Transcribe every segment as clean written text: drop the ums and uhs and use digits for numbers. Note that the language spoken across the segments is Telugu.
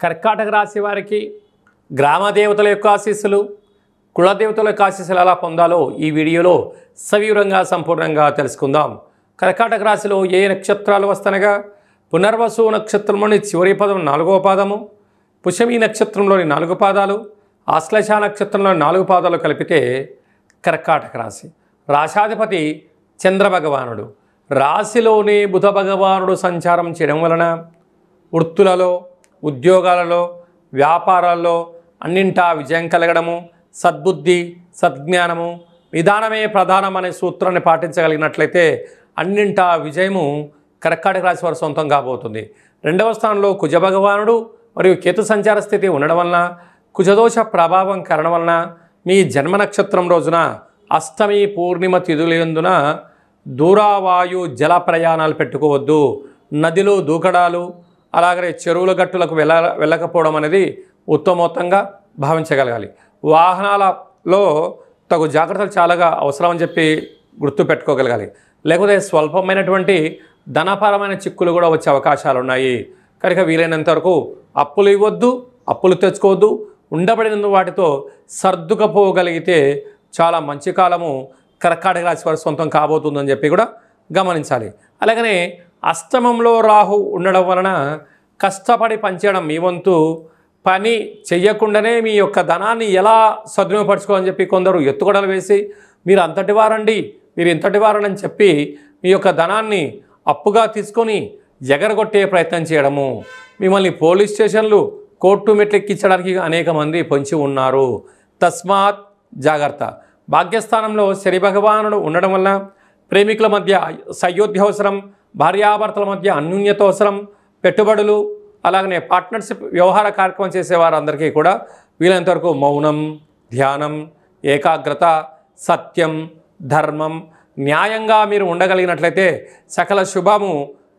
కర్కాటక రాశి వారికి గ్రామ దేవతల యొక్క ఆశీస్సులు, కులదేవతల యొక్క ఆశీస్సులు ఎలా పొందాలో ఈ వీడియోలో సవివరంగా సంపూర్ణంగా తెలుసుకుందాం. కర్కాటక రాశిలో ఏ నక్షత్రాలు వస్తనగా పునర్వసు నక్షత్రంలోని చివరి పదం 4వ పాదము, పుష్యమి నక్షత్రంలోని 4 పాదాలు, ఆశ్లేష నక్షత్రంలోని 4 పాదాలు కలిపితే కర్కాటక రాశి. రాశాధిపతి చంద్రభగవానుడు. రాశిలోనే బుధ భగవానుడు సంచారం చేయడం వలన వృత్తులలో, ఉద్యోగాలలో, వ్యాపారాల్లో అన్నింటా విజయం కలగడము, సద్బుద్ధి, సద్జ్ఞానము, విధానమే ప్రధానం అనే సూత్రాన్ని పాటించగలిగినట్లయితే అన్నింటా విజయము కర్కాటక రాశి వారు సొంతం కాబోతుంది. 2వ స్థానంలో కుజభగవానుడు మరియు కేతు సంచార స్థితి ఉండడం వలన, కుజదోష ప్రభావం కారణం వలన మీ జన్మ నక్షత్రం రోజున అష్టమి పూర్ణిమ తిథులందున దూరావాయు జల ప్రయాణాలు పెట్టుకోవద్దు. నదిలో దూకడాలు, అలాగే చెరువుల గట్టులకు వెళ్ళకపోవడం అనేది ఉత్తమోత్తంగా భావించగలగాలి. వాహనాలలో తగు జాగ్రత్తలు చాలాగా అవసరం అని చెప్పి గుర్తుపెట్టుకోగలగాలి. లేకపోతే స్వల్పమైనటువంటి ధనపరమైన చిక్కులు కూడా వచ్చే అవకాశాలు ఉన్నాయి. కనుక వీలైనంత వరకు అప్పులు ఇవ్వద్దు, అప్పులు తెచ్చుకోవద్దు. ఉండబడిన వాటితో సర్దుకపోగలిగితే చాలా మంచి కాలము కర్కాటక రాశి వారి సొంతం కాబోతుందని చెప్పి కూడా గమనించాలి. అలాగనే అష్టమంలో రాహు ఉండడం వలన కష్టపడి పనిచేయడం, మీ వంతు పని చెయ్యకుండానే మీ యొక్క ధనాన్ని ఎలా సద్వినియోగపరచుకోవాలని చెప్పి కొందరు ఎత్తుగడలు వేసి మీరు అంతటి వారండి, మీరు ఇంతటి వారని చెప్పి మీ యొక్క ధనాన్ని అప్పుగా తీసుకొని ఎగరగొట్టే ప్రయత్నం చేయడము, మిమ్మల్ని పోలీస్ స్టేషన్లు, కోర్టు మెట్లు ఎక్కించడానికి అనేక మంది పొంచి ఉన్నారు. తస్మాత్ జాగ్రత్త. భాగ్యస్థానంలో శని భగవానుడు ఉండడం వల్ల ప్రేమికుల మధ్య సయోధ్య అవసరం, భార్యాభర్తల మధ్య అన్యోన్యత అవసరం, పెట్టుబడులు, అలాగనే పార్ట్నర్షిప్ వ్యవహార కార్యక్రమం చేసేవారందరికీ కూడా వీలైనంతవరకు మౌనం, ధ్యానం, ఏకాగ్రత, సత్యం, ధర్మం, న్యాయంగా మీరు ఉండగలిగినట్లయితే సకల శుభము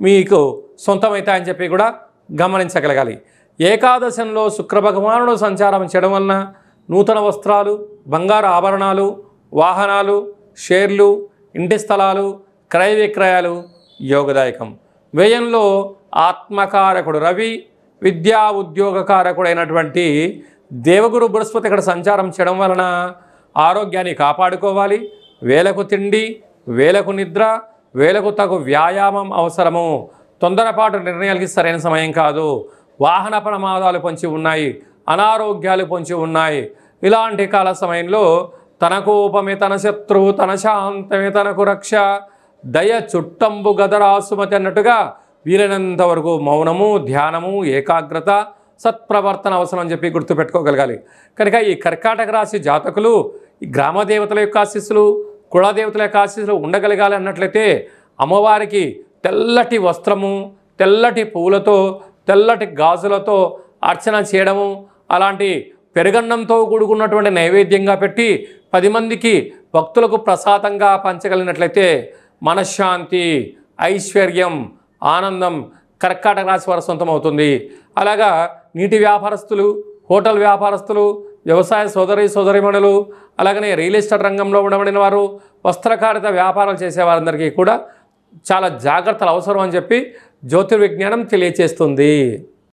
మీకు సొంతమవుతాయని చెప్పి కూడా గమనించగలగాలి. ఏకాదశంలో శుక్రభగవానుడు సంచారం చేయడం వలన నూతన వస్త్రాలు, బంగారు ఆభరణాలు, వాహనాలు, షేర్లు, ఇంటి స్థలాలు, క్రయ విక్రయాలు యోగదాయకం. వ్యయంలో ఆత్మకారకుడు రవి, విద్యా ఉద్యోగకారకుడైనటువంటి దేవగురు బృహస్పతి ఇక్కడ సంచారం చేయడం వలన ఆరోగ్యాన్ని కాపాడుకోవాలి. వేలకు తిండి, వేలకు నిద్ర, వేలకు తగు వ్యాయామం అవసరము. తొందరపాటు నిర్ణయాలకి సరైన సమయం కాదు. వాహన ప్రమాదాలు పొంచి ఉన్నాయి, అనారోగ్యాలు పొంచి ఉన్నాయి. ఇలాంటి కాల సమయంలో తన కోపమే తన శత్రువు, తన శాంతమే తనకు రక్ష, దయ చుట్టంబు గదరాసుమతి అన్నట్టుగా వీలైనంత వరకు మౌనము, ధ్యానము, ఏకాగ్రత, సత్ప్రవర్తన అవసరం అని చెప్పి గుర్తుపెట్టుకోగలగాలి. కనుక ఈ కర్కాటక రాశి జాతకులు ఈ గ్రామ దేవతల యొక్క ఆశీస్సులు, కులదేవతల యొక్క ఆశీస్సులు ఉండగలగాలి అన్నట్లయితే అమ్మవారికి తెల్లటి వస్త్రము, తెల్లటి పువ్వులతో, తెల్లటి గాజులతో అర్చన చేయడము, అలాంటి పెరుగన్నంతో కూడుకున్నటువంటి నైవేద్యంగా పెట్టి 10 మందికి భక్తులకు ప్రసాదంగా పంచగలిగినట్లయితే మనశ్శాంతి, ఐశ్వర్యం, ఆనందం కర్కాటక రాశి వారి సొంతం అవుతుంది. అలాగా నీటి వ్యాపారస్తులు, హోటల్ వ్యాపారస్తులు, వ్యవసాయ సోదరీమణులు, అలాగనే రియల్ ఎస్టేట్ రంగంలో ఉండబడిన వారు, వస్త్రకారిత వ్యాపారాలు చేసేవారందరికీ కూడా చాలా జాగ్రత్తలు అవసరం అని చెప్పి జ్యోతిర్విజ్ఞానం తెలియచేస్తుంది.